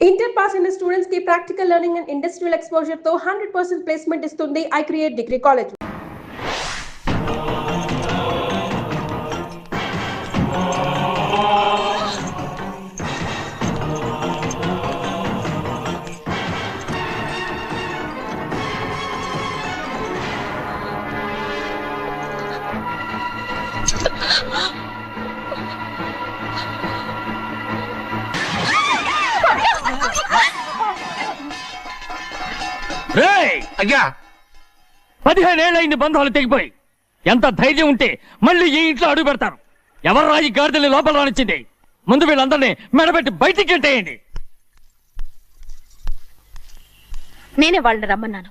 Inter pass in the students ki practical learning and industrial exposure to 100% placement istundi I Create Degree College. అయ్యా 15 ఏళ్ళైంది బంధాలు తెగిపోయి. ఎంత ధైర్యం ఉంటే మళ్ళీ ఈ ఇంట్లో అడుగు పెడతారు? ఎవరు రాయి గాడిదల్ని లోపల రానిచ్చింది? ముందు వీళ్ళందరినీ మెడబెట్టి బయటికి గెట్టేయండి. నేనే వాళ్ళని రమ్మన్నాను.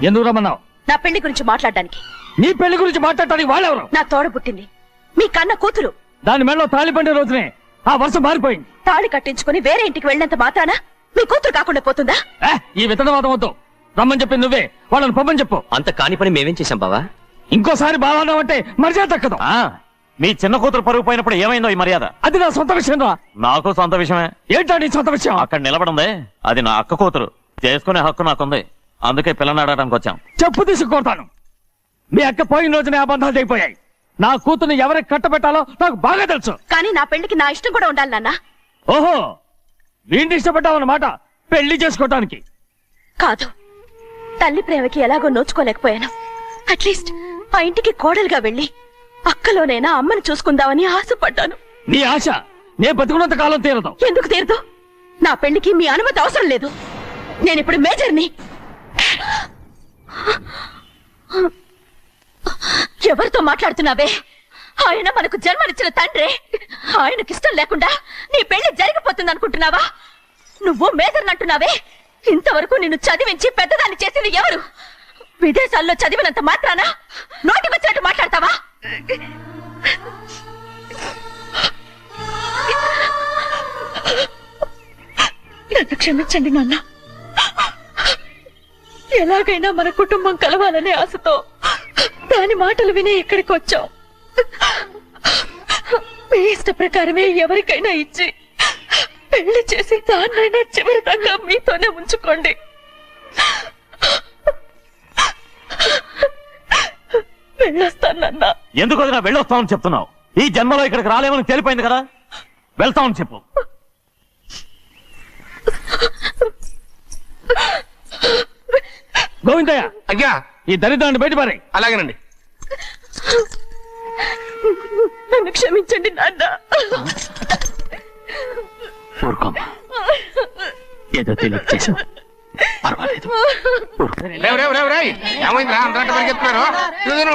ఎందుకు రమ్మన్నావు? నా పెళ్లి గురించి మాట్లాడడానికి. నీ పెళ్లి గురించి మాట్లాడటానికి వాళ్ళెవరు? నా తోడ పుట్టింది మీ కన్న కూతురు. దాని మెడలో తాళి పండే రోజునే ఆ వర్షం మారిపోయింది. తాళి కట్టించుకుని వేరే ఇంటికి వెళ్ళినంత మాత్రాన మీ కూతురు కాకుండా పోతుందా? ఈ విత్తనవాదం వద్దు. రమ్మని చెప్పి నువ్వే వాళ్ళని పంపని చెప్పు. అంత కాని పని మేమేం చేశాం బావా? ఇంకోసారి బాగా అంటే మర్యాద దక్కదు. మీ చిన్న కూతురు పరుగు పోయినప్పుడు ఏమైందో ఈ మర్యాద? అది నా సొంత విషయం రా. నాకు సొంత విషయమే. ఏంటా నీ సొంత విషయం? అక్కడ నిలబడిందే అది నా అక్క కూతురు. చేసుకునే హక్కు నాకుంది. అందుకే పిల్లని అడగడానికి వచ్చాం. చెప్పు తీసుకొడతాను. మీ అక్క పోయిన రోజునే ఆ బంధాలు తెగిపోయాయి. నా కూతుర్ని ఎవరికి కట్టబెట్టాలో నాకు బాగా తెలుసు. కానీ నా పెళ్లికి నా ఇష్టం కూడా ఉండాలి నాన్న. ఓహో, వీడిని ఇష్టపడ్డావన్నమాట పెళ్లి చేసుకోవటానికి. కాదు, తల్లి ప్రేమకి ఎలాగో నోచుకోలేకపోయాను. అట్లీస్ట్ ఆ ఇంటికి కోడలుగా వెళ్ళి అక్కలోనైనా అమ్మని చూసుకుందామని ఆశపడ్డాను. నీ ఆశ నే బతుకున్నంత కాలం తీరదు. ఎందుకు తీరదు? నా పెళ్లికి మీ అనుమతి అవసరం లేదు. నేనిప్పుడు మేజర్ని. ఎవరితో మాట్లాడుతున్నావే? ఆయన మనకు జన్మనిచ్చిన తండ్రి. ఆయనకిష్టం లేకుండా నీ పెళ్లి జరిగిపోతుంది అనుకుంటున్నావా? నువ్వు మేజర్నంటున్నావే. ఇంతవరకు నిన్ను చదివించి పెద్దదాన్ని చేసింది ఎవరు? విదేశాల్లో చదివినంత మాత్రాన నోటికి వచ్చినట్టు మాట్లాడతావా? నన్ను క్షమించండి నాన్న. ఎలాగైనా మన కుటుంబం కలవాలనే ఆశతో దాని మాటలు విని ఇక్కడికి వచ్చాం. మీ ఇష్ట ప్రకారమే ఎవరికైనా ఇచ్చి పెళ్లి చేసి దాన్నైనా చివరి దాకా మీతోనే ఉంచుకోండి. వెళ్ళొస్తానన్నా. ఎందుకు వదినా వెళ్ళొస్తామని చెప్తున్నావు? ఈ జన్మలో ఇక్కడికి రాలేమని తేలిపోయింది కదా. వెళ్తామని చెప్పు. గోవిందయ్య, అయ్యా ఈ దరిద్రాన్ని బయట పారే. అలాగేనండి. నన్ను క్షమించండి నాన్న. ఊరుకోమ్మా, ఏదో తెలియక చేసావు, పర్వాలేదు. ఏమైందిరా అంతరాట పరిగెత్తున్నారు?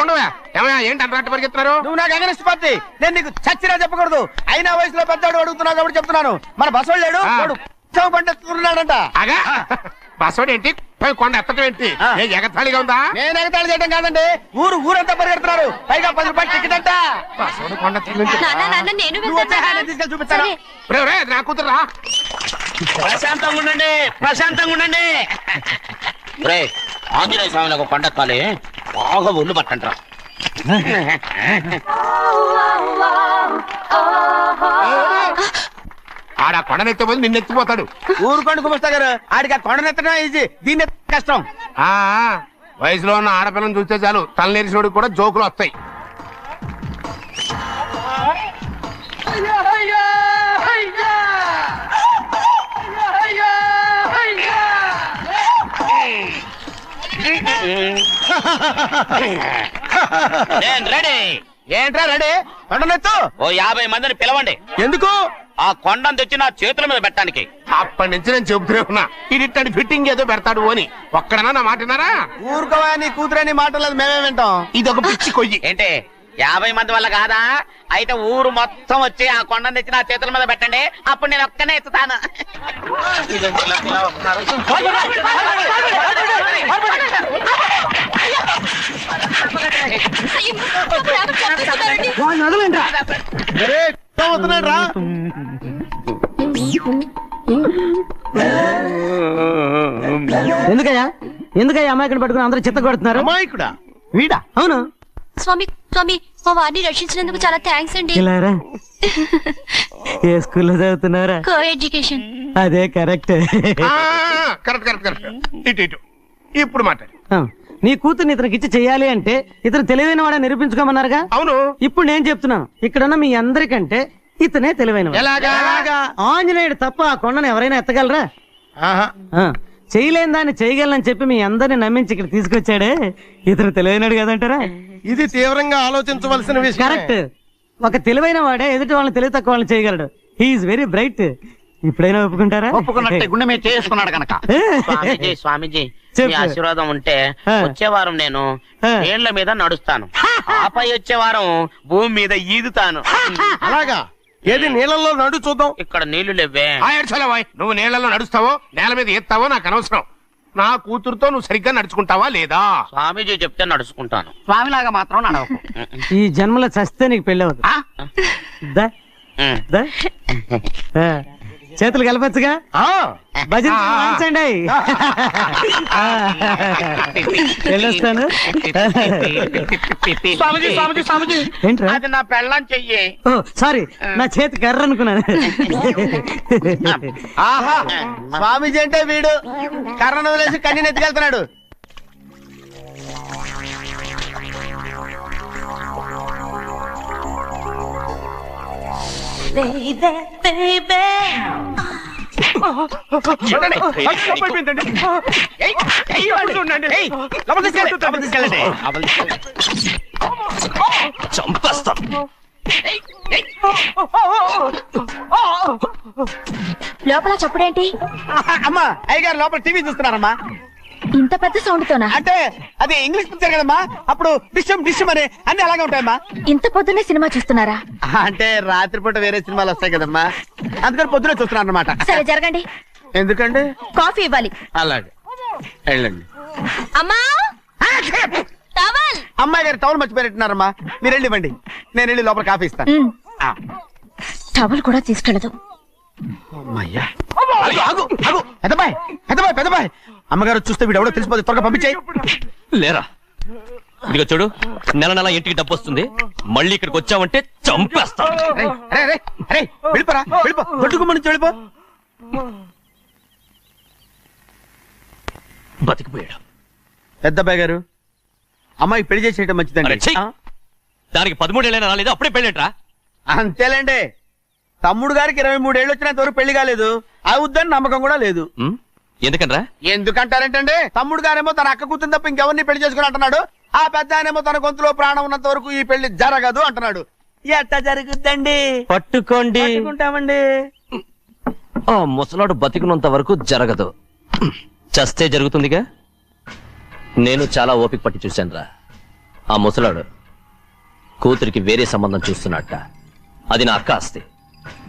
ఉండవా? ఏమయ్యా ఏంటి అంతరాట పరిగెత్తున్నారు? నువ్వు నాకు అగనిస్ట్ పార్టీ. నేను నీకు చచ్చినా చెప్పకూడదు. అయినా వయసులో పెద్దవాడు అడుగుతున్నావు కాబట్టి చెప్తున్నాను. మన బసవాడు లేడు, వాడు పండిస్తున్నాడంట. అగా బస్సోడు ఏంటి? కొండ ఎత్తడం ఏంటి? ఎగతాళిగా ఉందా? నేను ఎగతాళి చేయడం కాదండి, ఊరంతా పరిగెడుతున్నారు. పైగా 10 రూపాయలు టికెట్ అంట. బస్సోడు కొండ తీసుకెళ్ళి చూపిస్తాను. నా కూతురా. ప్రశాంతంగా ఉండండి, ప్రశాంతంగా ఉండండి. ఆంజనేయ స్వామి ఒక కొండ ఎక్కాలి, బాగా ఒళ్ళు పట్టంటారా. ఆడ కొండనెత్తిపోతే నిన్నెత్తిపోతాడు. ఊరుకోండి కుమస్తా గారు, ఆడికి ఆ కొండనెత్తడం ఈజీ, దీన్ని కష్టం. వయసులో ఉన్న ఆడపిల్లని చూస్తే చాలు తలనేరిసినోడికి కూడా జోకులు వస్తాయి. ఏంట్రా రెడీ? కొండనెత్తు. ఓ 50 మందిని పిలవండి. ఎందుకు? ఆ కొండను తెచ్చి నా చేతుల మీద పెట్టడానికి. అప్పటి నుంచి నేను చెబుతూనే ఉన్నా, ఇడిట్టని ఫిట్టింగ్ ఏదో పెడతాడు అని. ఒక్కడనా నా మాటినారా? ఊరుకోవా, నీ కూతురని మాటలేదు, మేమే వింటాం. ఇది ఒక పిచ్చి కొయ్యి. ఏంటి 50 మంది వల్ల కాదా? అయితే ఊరు మొత్తం వచ్చి ఆ కొండను తెచ్చి నా చేతుల మీద పెట్టండి, అప్పుడు నేను ఒక్కనే ఎత్తుతాను. ఎందుకయ్యా అమ్మాయిని పట్టుకుని అందరూ చిత్త కొడుతున్నారు? అమాయకుడా వీడా? అవును స్వామి స్వామి మా వారిని రక్షించినందుకు చాలా థ్యాంక్స్ అండి. ఇలారా ఏ స్కూల్లో చదువుతున్నారా? Co education. అదే కరెక్ట్. Correct correct correct. ఇటు ఇటు ఇప్పుడు మాట్లాడు. నీ కూతుర్ని ఇతనికి ఇచ్చి చెయ్యాలి అంటే ఇతను తెలివైన వాడని నిరూపించుకోమన్నారుగా. అవును. ఇప్పుడు నేను చెప్తున్నాను, ఇక్కడున్న మీ అందరికంటే ఇతనే తెలివైన. ఎలాగా? ఆంజనేయుడు తప్ప ఆ కొండను ఎవరైనా ఎత్తగలరా? చేయలేని దాన్ని చేయగలనని చెప్పి మీ అందరిని నమ్మించి ఇక్కడ తీసుకొచ్చాడే, ఇతను తెలివైనడు కదంటారా? ఇది తీవ్రంగా ఆలోచించవలసిన విషయం. కరెక్ట్. ఒక తెలివైన వాడే ఎదుటి వాళ్ళని తెలివి తక్కువ వాళ్ళని చేయగలడు. He is very bright. ఇప్పుడైనా ఒప్పుకుంటారా? ఒప్పుకున్నట్టే గుండె మీద చేసుకున్నాడు కనుక. స్వామీజీ స్వామీజీ మీ ఆశీర్వాదం ఉంటే వచ్చే వారం నేను నీళ్ల మీద నడుస్తాను, ఆపై వచ్చే వారం భూమి మీద ఈదుతాను. అలాగా? ఏది నీళ్ళల్లో నడు చూద్దాం. ఇక్కడ నీళ్లు లేవే. నువ్వు నీళ్ళలో నడుస్తావో నేల మీద ఎత్తావో నాకు అనవసరం. నా కూతురుతో నువ్వు సరిగ్గా నడుచుకుంటావా లేదా? స్వామీజీ చెప్తే నడుచుకుంటాను, స్వామిలాగా మాత్రం నడవకు. ఈ జన్మలో చస్తే నీకు పెళ్ళి అవుతుంది. చేతులు కలపచ్చుగా. భజన వాయించండి. వెళ్ళొస్తాను. ఏంట్రా? అది నా పెళ్ళం చెయ్యి. ఓ సారీ, నా చేతి కర్ర అనుకున్నాను. ఆహా, స్వామీజీ అంటే వీడు కర్రను వదిలేసి కన్నీని ఎత్తుకెళ్తున్నాడు. చంపేస్తాం. లోపల చప్పుడేంటి? అమ్మా, అయ్యగారు లోపల టీవీ చూస్తున్నారమ్మా. ఇంత పెద్ద సౌండ్ తోనా? అంటే అది ఇంగ్లీష్ పిక్చర్ కదమ్మా, అప్పుడు డిషమ్ డిషమ్ అని అన్ని అలాగే ఉంటాయమ్మా. ఇంత పొద్దున్నే సినిమా చూస్తున్నారా? అంటే రాత్రిపూట వేరే సినిమాలు వస్తాయి కదమ్మా, అందుకని పొద్దునే చూస్తున్నాను అనమాట. సరే జరగండి. ఎందుకండి? కాఫీ ఇవ్వాలి. అలాగే వెళ్ళండి. అమ్మా టవల్. అమ్మాయి గారు టవల్ మర్చిపోయినట్టున్నారమ్మా, మీరు వెళ్ళి ఇవ్వండి, నేను వెళ్ళి లోపల కాఫీ ఇస్తాను. టవల్ కూడా తీసుకెళ్ళదు. అమ్మయ్యా, పెద్దబాయ్ పెద్దబాయ్ పెద్దబాయ్, అమ్మగారు చూస్తే వీడు ఎవడో తెలిసిపోతే త్వరగా పంపించాయి. లేరా, ఇదిగో చూడు, నెల నెల ఇంటికి డబ్బు వస్తుంది, మళ్ళీ ఇక్కడికి వచ్చావంటే చంపేస్తా. వెళ్ళిపోరా, వెళ్ళిపో, దొడ్డుకుమ్మ నుంచి వెళ్ళిపో. బతికిపోయాడు. పెద్దబాయ్ గారు, అమ్మాయి పెళ్లి చేసేయటం మంచిదండి. దానికి 13 ఏళ్ళైనా రాలేదు, అప్పుడే పెళ్ళేట్రా? అంతేలేండి, తమ్ముడు గారికి 23 ఏళ్ళు వచ్చినంత వరకు పెళ్లి కాలేదు, అవుద్దని నమ్మకం కూడా లేదు. ఎందుకనరా? ఎందుకంటారేంటండి, తమ్ముడు గారేమో తన అక్క కూతురు తప్ప ఇంకెవరిని పెళ్లి చేసుకుని అంటున్నాడు, ఆ పెద్ద ఆయనేమో తన గొంతులో ప్రాణం ఉన్నంత వరకు ఈ పెళ్లి జరగదు అంటున్నాడు. ఎట్ట జరుగుద్దండి? పట్టుకోండి. పట్టుకుంటామండి. ఆ ముసలాడు బతికినంత వరకు జరగదు, చస్తే జరుగుతుందిగా. నేను చాలా ఓపిక పట్టి చూశానురా. ఆ ముసలాడు కూతురికి వేరే సంబంధం చూస్తున్నట్ట. అది నా అక్క ఆస్తి,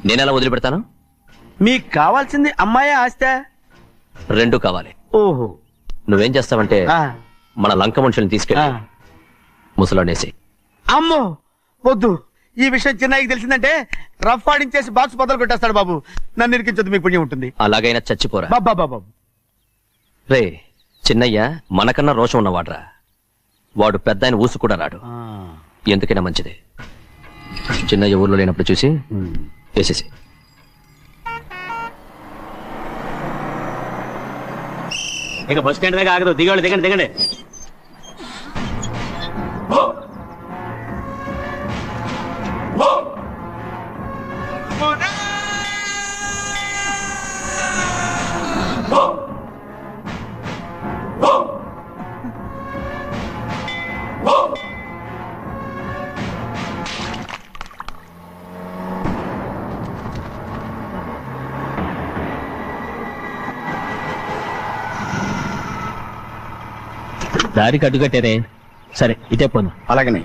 నేనెలా వదిలిపెడతాను? మీకు కావాల్సింది అమ్మాయి ఆస్తి? రెండు కావాలి. ఓహో, నువ్వేం చేస్తావంటే మన లంక మనుషుల్ని తీసుకెళ్ళి ముసలాడేసి. అమ్మో వద్దు, ఈ విషయం చిన్నయ్యకి తెలిసిందంటే రఫ్ ఆడించేసి బాక్స్ బదులు కొట్టేస్తాడు బాబు. నన్ను ఇరికించొద్దు, మీకు పుణ్యం ఉంటుంది. అలాగైనా చచ్చిపోరా. బాబా బాబు రే, చిన్నయ్య మనకన్నా రోషం ఉన్నవాడ్రా. వాడు పెద్ద ఆయన ఊసు కూడా రాడు. ఎందుకైనా మంచిది, చిన్నయ్య ఊర్లో లేనప్పుడు చూసి వేసేసి. ఇక బస్ స్టాండ్ దగ్గర ఆగదు, దిగండి దిగండి దిగండి. దారికి అడ్డుకట్టారే. సరే ఇటే పోను. అలాగనే.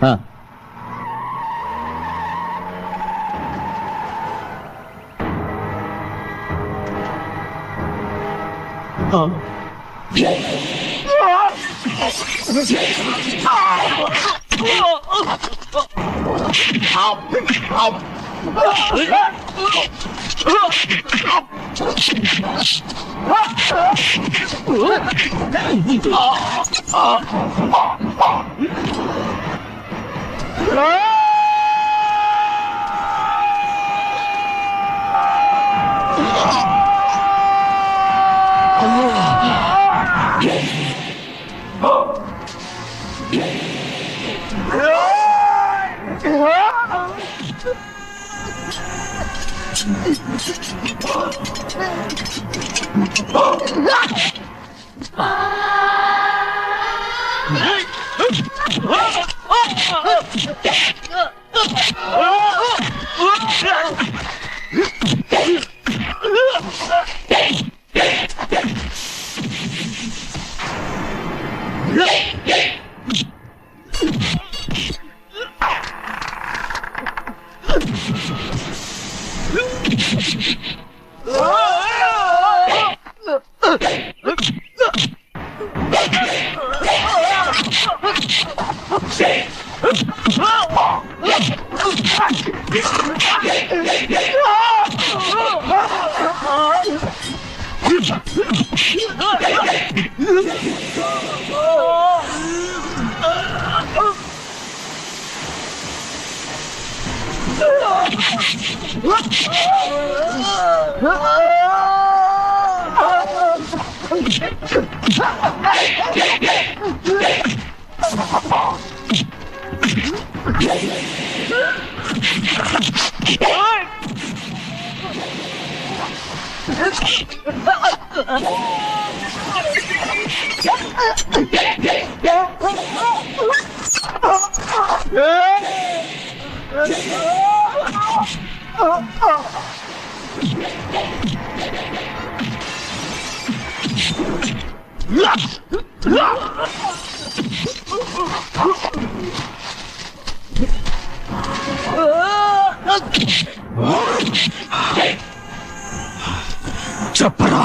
చెప్పరా,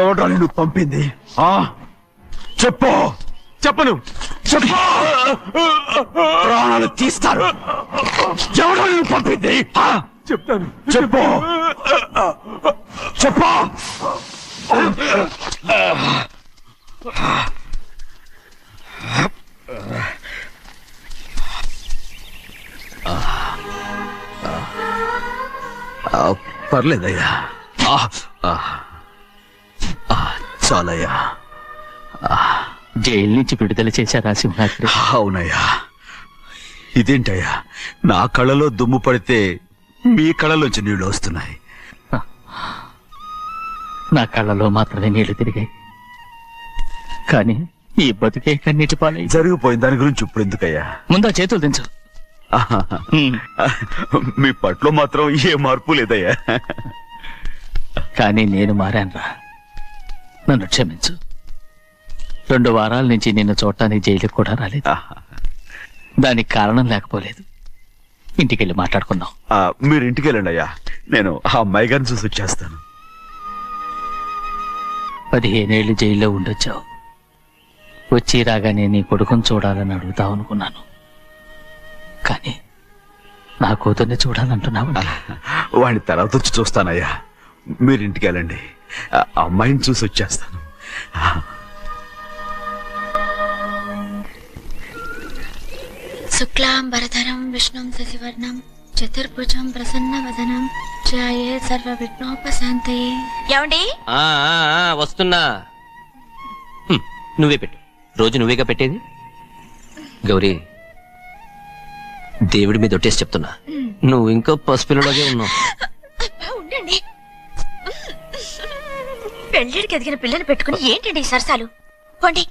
ఎవడా నిన్ను పంపింది? చెప్పు. చెప్పను. చెప్పు. ప్రాణాలు తీస్తారు. ఎవడా నిన్ను పంపింది? చెప్తాను. చెప్పు. చెప్పు. పర్లేదయ్యా, చాలయ్యా. జైలు నుంచి విడుదల చేశారా సింహాద్రి? అవునయ్యా. ఇదేంటయ్యా, నా కళ్ళలో దుమ్ము పడితే మీ కళ్ళలోంచి నీళ్లు వస్తున్నాయి. నా కళ్ళలో మాత్రమే నీళ్లు తిరిగాయి, కానీ ఈ బతుకే కన్నీటి పాలై జరిగిపోయింది. దాని గురించి ఇప్పుడు ఎందుకయ్యా? ముందా చేతులు దించు. మీ పట్లో మాత్రం ఏ మార్పు లేదయ్యా. కానీ నేను మారానురా, నన్ను క్షమించు. 2 వారాల నుంచి నిన్ను చూడటానికి జైలుకి కూడా రాలేదు. దానికి కారణం లేకపోలేదు. ఇంటికెళ్ళి మాట్లాడుకున్నాం. మీరు ఇంటికి వెళ్ళండి అయ్యా, నేను ఆ అమ్మాయి గారిని చూసి వచ్చేస్తాను. 15 ఏళ్ళు జైల్లో ఉండొచ్చావు. వచ్చి రాగానే నీ కొడుకుని చూడాలని అడుగుతావు అనుకున్నాను, కానీ నా కూతుర్ని చూడాలంటున్నావు. వాడిని తర్వాత వచ్చి చూస్తానయ్యా, మీరు ఇంటికి వెళ్ళండి. అమ్మాయిని చూసి వచ్చేస్తాను. శుక్లాంబరధరం విష్ణుం శశివర్ణం చతుర్భుజం ప్రసన్నవదనం ధ్యాయే సర్వ విఘ్నోపశాంతయే. ఏమండి? వస్తున్నా. నువ్వే పెట్టు. రోజు నువ్వేగా పెట్టేది. గౌరీ, దేవుడి మీద ఒట్టేసి చెప్తున్నా, నువ్వు ఇంకా పసిపిల్లలాగే ఉన్నావు. ఉండండి, పెళ్ళిడికి ఎదిగిన పిల్లని పెట్టుకుని ఏంటండి సరసాలు? పోండి.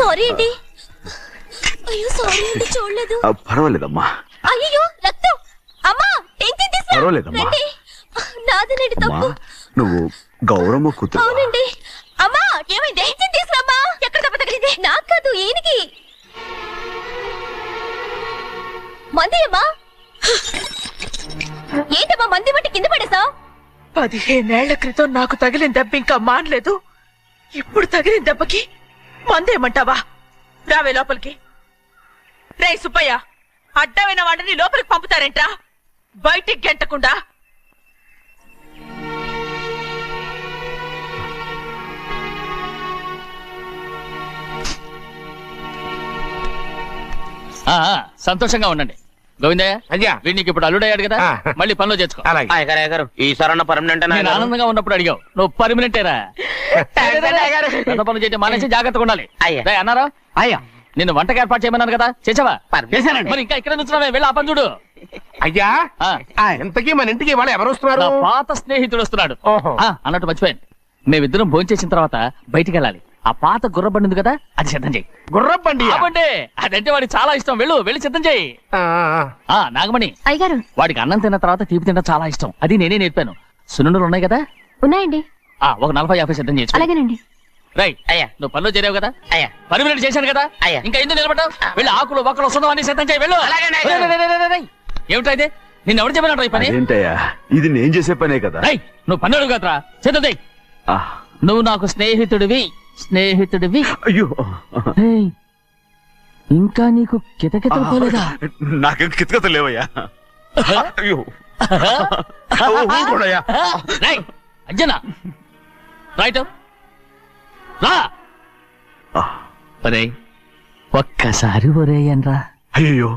సారీ అండి. అయ్యో సారీ అండి, చూడలేదు. పర్వాలేదమ్మా. అయ్యో రక్తం. అమ్మా టెన్షన్ తీసుకో. పర్వాలేదమ్మా. నాదనండి తప్పు. నువ్వు గౌరమ్మ కూతురు. అవునండి. అమ్మా ఏమైంది? టెన్షన్ తీసుకురామ్మా. ఎక్కడ దెబ్బ తగిలింది? నాకు కాదు, ఈయనకి. మంది అమ్మా. ఏంటమ్మా మంది బట్టి కింద పడేసావు? 15 ఏళ్ల క్రితం నాకు తగిలిన దెబ్బ ఇంకా మానలేదు. ఇప్పుడు తగిలిన దెబ్బకి మందేమంటావా? రావే లోపలికి. రే సుబ్బయ్య, అడ్డమైన వాడిని లోపలికి పంపుతారేంట్రా? బయటికి గెంటకుండా. సంతోషంగా ఉండండి. గోవిందయ్య అయ్యా వీడికి ఇప్పుడు అల్లుడయ్యాడు కదా, మళ్ళీ పనిలో చేర్చుకో. గారు ఈసారన్న పర్మనెంట్ నేను ఆనందంగా ఉన్నప్పుడు అడిగావు, నువ్వు పర్మనెంటేరా? పెద్ద పనులు చేయడం మానేసి జాగ్రత్తగా ఉండాలి. అన్నారా? అయ్యా నిన్ను వంటకి ఏర్పాటు చేయమన్నాను కదా, చేసావా? చేశానండి. మరి ఇంకా ఇక్కడ నుంచున్నావే, వెళ్ళి ఆ పని చూడు. అయ్యా ఇంతకీ మన ఇంటికి ఇవాళ ఎవరు వస్తున్నారు? నా పాత స్నేహితుడు వస్తున్నాడు. ఓహో. అన్నట్టు మర్చిపోయాను, మేమిద్దరం భోంచేసిన తర్వాత బయటికి వెళ్ళాలి. ఆ పాత గుర్రబండి ఉంది కదా, అది సిద్ధం చేయి. గుర్రబండి అదంటే వాడికి చాలా ఇష్టం. వెళ్ళి సిద్ధం చేయి. నాగమణి, అయ్యగారు వాడికి అన్నం తిన్న తర్వాత తీపి తినడం చాలా ఇష్టం. అది నేనే నేర్పాను. సున్నుండలు ఉన్నాయి కదా? ఉన్నాయండి. ఒక 40-50 సిద్ధం చేసి. అలాగేనండి. రైట్ అయ్యా, నువ్వు పనిలో చేరావు కదా, పర్మినెంట్ చేశాను కదా, ఇంకా ఎందుకు నిలబడ్డావు? వెళ్ళి ఆకులు ఒక్కలు వస్తుందో అన్ని సిద్ధం చేయి. వెళ్ళు. ఏమిటా ఇదే? నిన్ను ఎవరు చెప్పినట్టు ఈ పని? ఏంటయ్యా, ఇది నేను చేసే పనే కదా. నువ్వు పన్నుడు కదరా, సిద్ధం చేయి. నువ్వు నాకు స్నేహితుడివి. అయ్యో, ఇంకా నీకు కితకితలు పోలేదా? నాకేం కితకత లేవయ్యా. అయ్యో అంజనా రైట్ రా. ఒరే ఒక్కసారి ఒరే అనరా. అయ్యో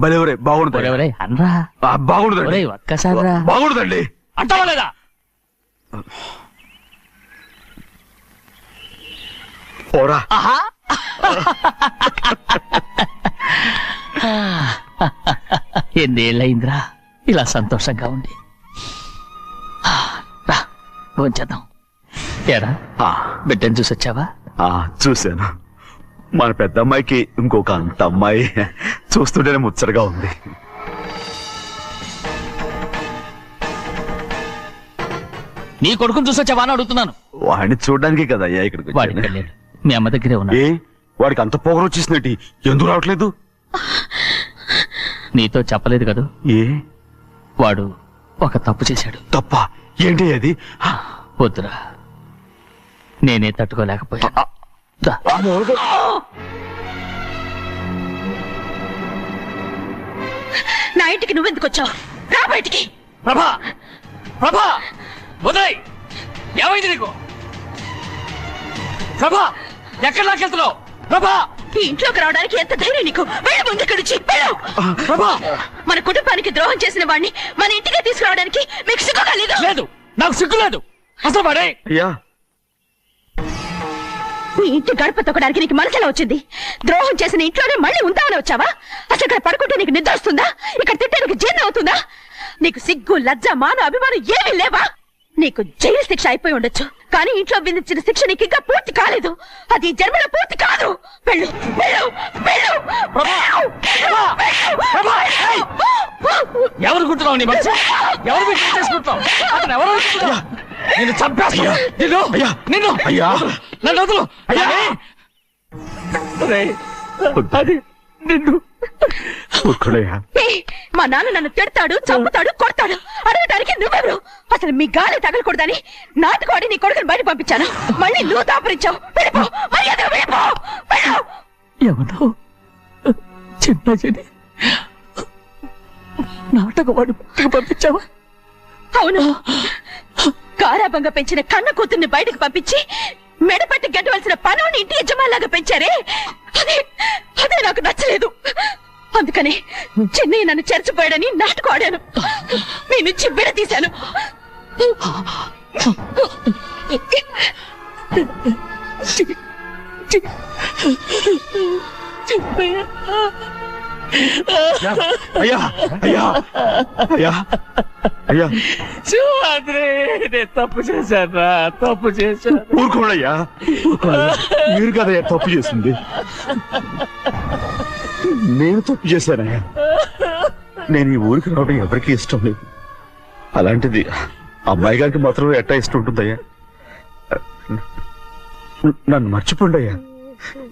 భలే బాగుంటుంది. ఒరే అనరా. బాగుండదండి. ఒక్కసారి రా. బాగుండదండి. అంటావా లేదా? పోరా. ఎన్నేళ్ళయిందిరా ఇలా సంతోషంగా ఉండి. రా భోంచేద్దాం. ఏరా బిడ్డను చూసొచ్చావా? చూశాను. మన పెద్ద అమ్మాయికి ఇంకొక అంత అమ్మాయి చూస్తుంటేనే ముచ్చటగా ఉంది. నీ కొడుకుని చూసొచ్చావా అని అడుగుతున్నాను. వాడిని చూడడానికి కదా అయ్యా ఇక్కడికి వచ్చాను. మీ అమ్మ దగ్గరే ఉన్నా. వాడికి అంత పొగరు వచ్చేసినట్టు ఎందుకు రావట్లేదు? నీతో చెప్పలేదు కదా. వాడు ఒక తప్పు చేశాడు. తప్ప ఏంటి అది? వద్దురా, నేనే తట్టుకోలేకపోయా. నా ఇంటికి నువ్వెందుకు వచ్చావు? రా బయటికి. ప్రభా ప్రభా వదిలేయ్. ఏమైంది నీకు? ప్రభా ఎక్కడ లాకెళ్తున్నావు? ప్రభా ఈ ఇంట్లోకి రావడానికి ఎంత ధైర్యం నీకు? వెళ్ళ ముందు ఇక్కడి నుంచి వెళ్ళు. ప్రభా మన కుటుంబానికి ద్రోహం చేసిన వాడిని మన ఇంటికే తీసుకురావడానికి మీకు సిగ్గుగా లేదు? లేదు, నాకు సిగ్గు లేదు అసలు. వాడే నీ ఇంటి గడప తొక్కడానికి నీకు మనసులో వచ్చింది. ద్రోహం చేసిన ఇంట్లోనే మళ్ళీ ఉందామని వచ్చావా? అసలు ఇక్కడ పడుకుంటే నీకు నిద్ర వస్తుందా? ఇక్కడ తింటే నీకు జీర్ణం అవుతుందా? నీకు సిగ్గు లజ్జ మాన అభిమానం ఏమీ లేవా? నీకు జైలు శిక్ష అయిపోయి ఉండొచ్చు, కానీ ఇంట్లో విధించిన శిక్ష నీకు ఇంకా పూర్తి కాలేదు. అది జన్మలో పూర్తి కాదు. వెళ్ళు వెళ్ళు వెళ్ళు. ఎవరు కుంటున్నావు? నీ మనసు ఎవరు చేసుకుంటున్నావు? అతను ఎవరు? నిన్ను చంపేస్తా. నిన్ను నన్ను వదులు. అది నిన్ను. మా నాన్న నన్ను తిడతాడు, చంపుతాడు, కొడతాడు. అడగటానికి నువ్వెవరు? అసలు మీ గాలి తగలకూడదని నాటుకోడి నీ కొడుకుని బయట పంపించాను. మళ్ళీ నువ్వు దాపరించావు. వెళ్ళిపో, మర్యాదగా వెళ్ళిపో. ఏమన్నావు? చిన్న చెడి నాటకవాడు బయటకు పంపించావా? అవును, గారాబంగా పెంచిన కన్న కూతుర్ని బయటకు పంపించి మెడపట్టి గెట్టవలసిన పనుని ఇంటి యజమానిలాగా పెంచారే, అదే నాకు నచ్చలేదు. అందుకని చిన్నయ్య నన్ను చెరచిపోయాడని నాటకం ఆడాను. మీ నుంచి విడదీశాను. అయ్యా అయ్యా అయ్యా అయ్యా తప్పు చేశాను, తప్పు చేశాను. ఊరుకోడయ్యా, మీరు కదయ్యా తప్పు చేసింది. నేను తప్పు చేశానయ్యా. నేను ఈ ఊరికి రావడం ఎవరికి ఇష్టం లేదు. అలాంటిది అమ్మాయి గారికి మాత్రం ఎట్టా ఇష్టం ఉంటుందయ్యా. నన్ను మర్చిపోండి అయ్యా,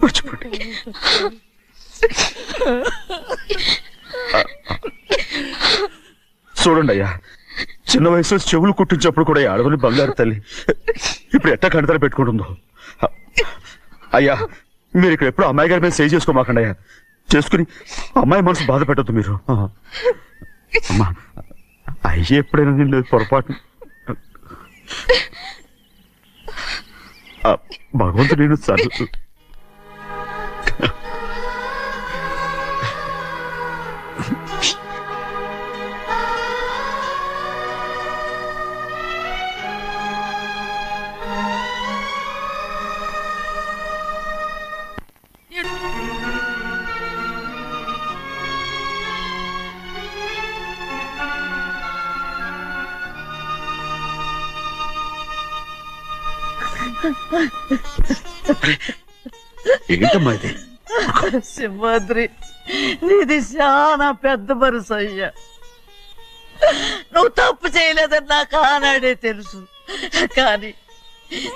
మర్చిపోండి. చూడండి అయ్యా, చిన్న వయసులో చెవులు కుట్టించేప్పుడు కూడా ఆడవని బంగారు తల్లి ఇప్పుడు ఎట్టా కంటతల పెట్టుకుంటుందో. అయ్యా, మీరు ఇక్కడ ఎప్పుడు అమ్మాయి గారి మీద సేవ్ చేసుకోమాకండి అయ్యా. చేసుకుని అమ్మాయి మనసు బాధ పెట్టద్దు మీరు. అమ్మా, అయ్యే ఎప్పుడైనా నేను పొరపాటు. భగవంతుడు నేను సర్దు. ఏంటమ్మా ఇది? సింహాద్రి, నీది చాలా పెద్ద మనసు అయ్యా. నువ్వు తప్పు చేయలేదని నాకు ఆనాడే తెలుసు. కానీ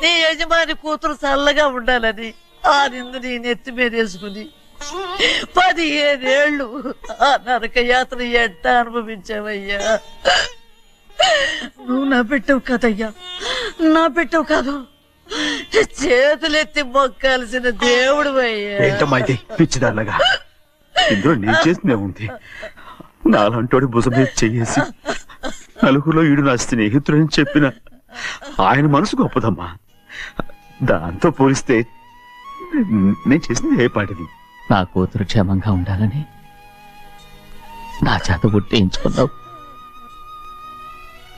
నీ యజమాని కూతురు చల్లగా ఉండాలని ఆ నిందు నీ నెత్తి మీద వేసుకుని 15 ఏళ్ళు ఆ నరక యాత్ర ఎట్ట అనుభవించావయ్యా. నువ్వు నా పెట్టవు కదయ్యా, నా పెట్టవు కాదు, చేతులెత్తి మొక్కాల్సిన దేవుడు అయ్యా. ఏంటమ్మా ఇది పిచ్చిదారులాగా? ఇందులో నేను చేసిందే ఉంది. నాలంటోడి భుజం మీద చెయ్యేసి నలుగురిలో ఈడు నా స్నేహితుడని చెప్పిన ఆయన మనసు గొప్పదమ్మా. దాంతో పోలిస్తే నేను చేసింది ఏ పాటిది? నా కూతురు క్షేమంగా ఉండాలని నా చేత గుర్తించుకున్నావు.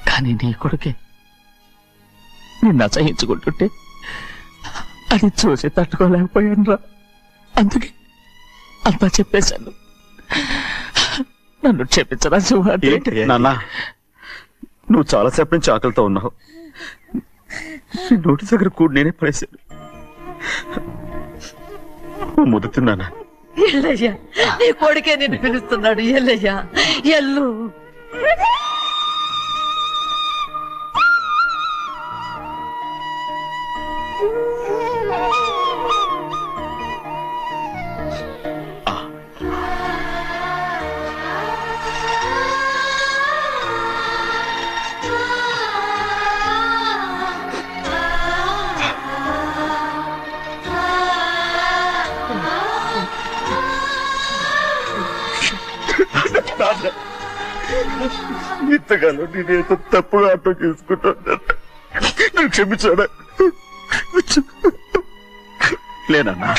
కానీ నీ కొడుకే నిన్ను అసహించుకుంటుంటే అది చూసి తట్టుకోలేకపోయాను రా. అందుకే అంతా చెప్పేశాను. నన్ను క్షమించరా సింహాద్రి. నాన్న, నువ్వు చాలాసేపు నుంచి ఆకలితో ఉన్నావు. నీ నోటి దగ్గర కూడా నేనే పడేశాను. ముద్దు తిన్నానా? ఎల్లయ్యా, నీ కొడుకే నిన్ను పిలుస్తున్నాడు. ఎల్లయ్యా, ఎల్లు. ఇంతకాలం నేనేదో తప్పుగా అర్థం చేసుకుంటాను. నువ్వు క్షమించాడా? లేనన్నా.